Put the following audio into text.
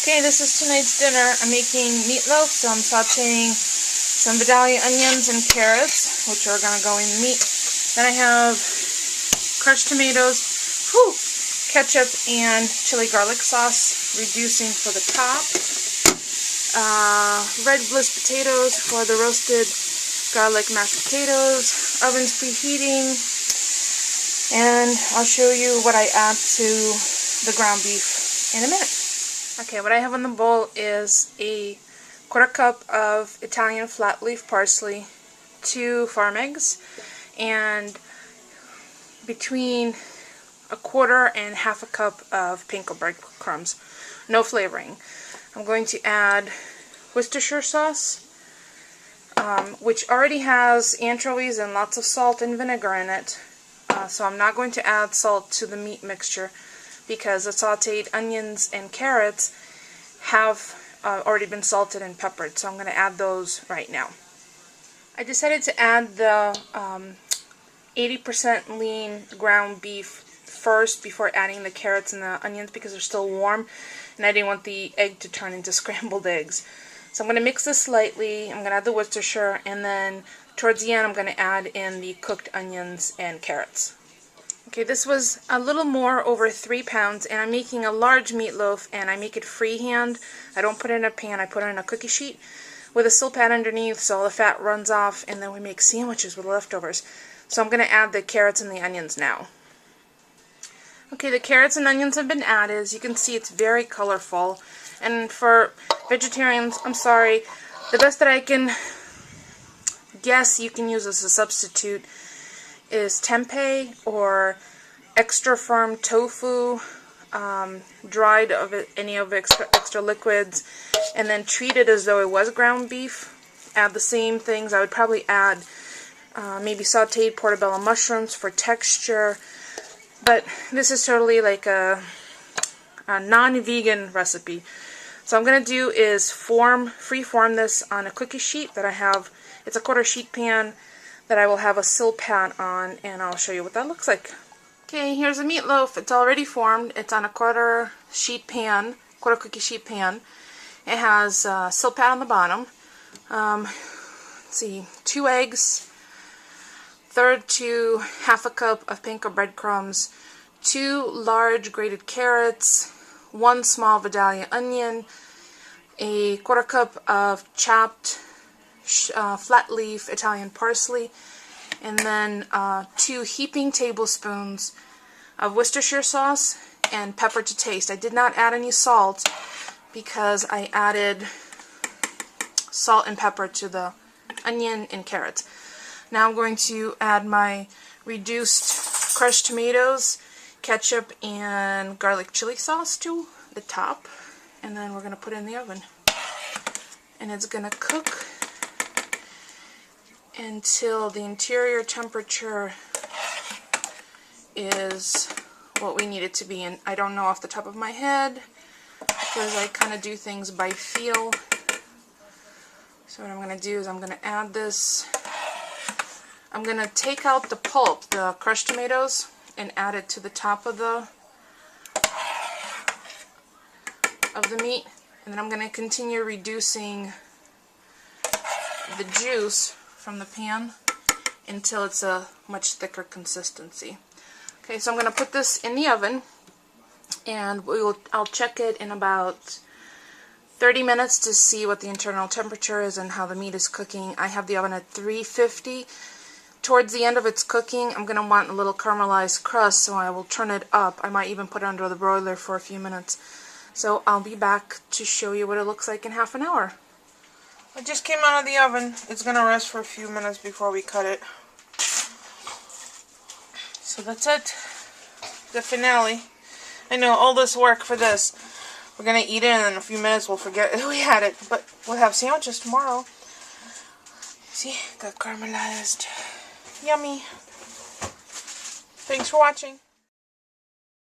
Okay, this is tonight's dinner. I'm making meatloaf, so I'm sauteing some Vidalia onions and carrots, which are going to go in the meat. Then I have crushed tomatoes, ketchup, and chili garlic sauce, reducing for the top. Red bliss potatoes for the roasted garlic mashed potatoes. Oven's preheating. And I'll show you what I add to the ground beef in a minute. Okay, what I have in the bowl is a 1/4 cup of Italian flat leaf parsley, 2 farm eggs, and between 1/4 and 1/2 cup of panko breadcrumbs. No flavoring. I'm going to add Worcestershire sauce, which already has anchovies and lots of salt and vinegar in it. So I'm not going to add salt to the meat mixture because the sauteed onions and carrots have already been salted and peppered. So I'm going to add those right now. I decided to add the 80% lean ground beef first before adding the carrots and the onions because they're still warm, and I didn't want the egg to turn into scrambled eggs. So I'm going to mix this slightly. I'm going to add the Worcestershire, and then towards the end I'm going to add in the cooked onions and carrots. Okay, this was a little more over 3 pounds, and I'm making a large meatloaf, and I make it freehand. I don't put it in a pan, I put it in a cookie sheet with a sill pad underneath so all the fat runs off, and then we make sandwiches with leftovers. So I'm going to add the carrots and the onions now. Okay, the carrots and onions have been added. As you can see, it's very colorful. And for vegetarians, I'm sorry, the best that I can guess you can use as a substitute is tempeh or extra firm tofu, dried of any of extra liquids, and then treat it as though it was ground beef. Add the same things. I would probably add maybe sauteed portobello mushrooms for texture, but this is totally like a non-vegan recipe. So what I'm going to do is free-form this on a cookie sheet that I have. It's a 1/4 sheet pan that I will have a sill pad on, and I'll show you what that looks like. Okay, here's a meatloaf. It's already formed. It's on a 1/4 sheet pan, 1/4 cookie sheet pan. It has a sill pad on the bottom. Let's see, 2 eggs, 1/3 to 1/2 cup of panko breadcrumbs, 2 large grated carrots, 1 small Vidalia onion, a 1/4 cup of chopped flat leaf Italian parsley, and then 2 heaping tablespoons of Worcestershire sauce and pepper to taste. I did not add any salt because I added salt and pepper to the onion and carrots. Now I'm going to add my reduced crushed tomatoes, ketchup, and garlic chili sauce to the top, and then we're going to put it in the oven. And it's going to cook until the interior temperature is what we need it to be. And I don't know off the top of my head because I kind of do things by feel. So what I'm going to do is I'm going to add this. I'm going to take out the pulp, the crushed tomatoes, and add it to the top of the meat. And then I'm going to continue reducing the juice from the pan until it's a much thicker consistency. Okay, so I'm going to put this in the oven, and I'll check it in about 30 minutes to see what the internal temperature is and how the meat is cooking. I have the oven at 350. Towards the end of its cooking, I'm going to want a little caramelized crust, so I will turn it up. I might even put it under the broiler for a few minutes. So I'll be back to show you what it looks like in half an hour. It just came out of the oven. It's going to rest for a few minutes before we cut it. So that's it. The finale. I know, all this work for this. We're going to eat it, and in a few minutes we'll forget we had it. But we'll have sandwiches tomorrow. See? Got caramelized. Yummy. Thanks for watching.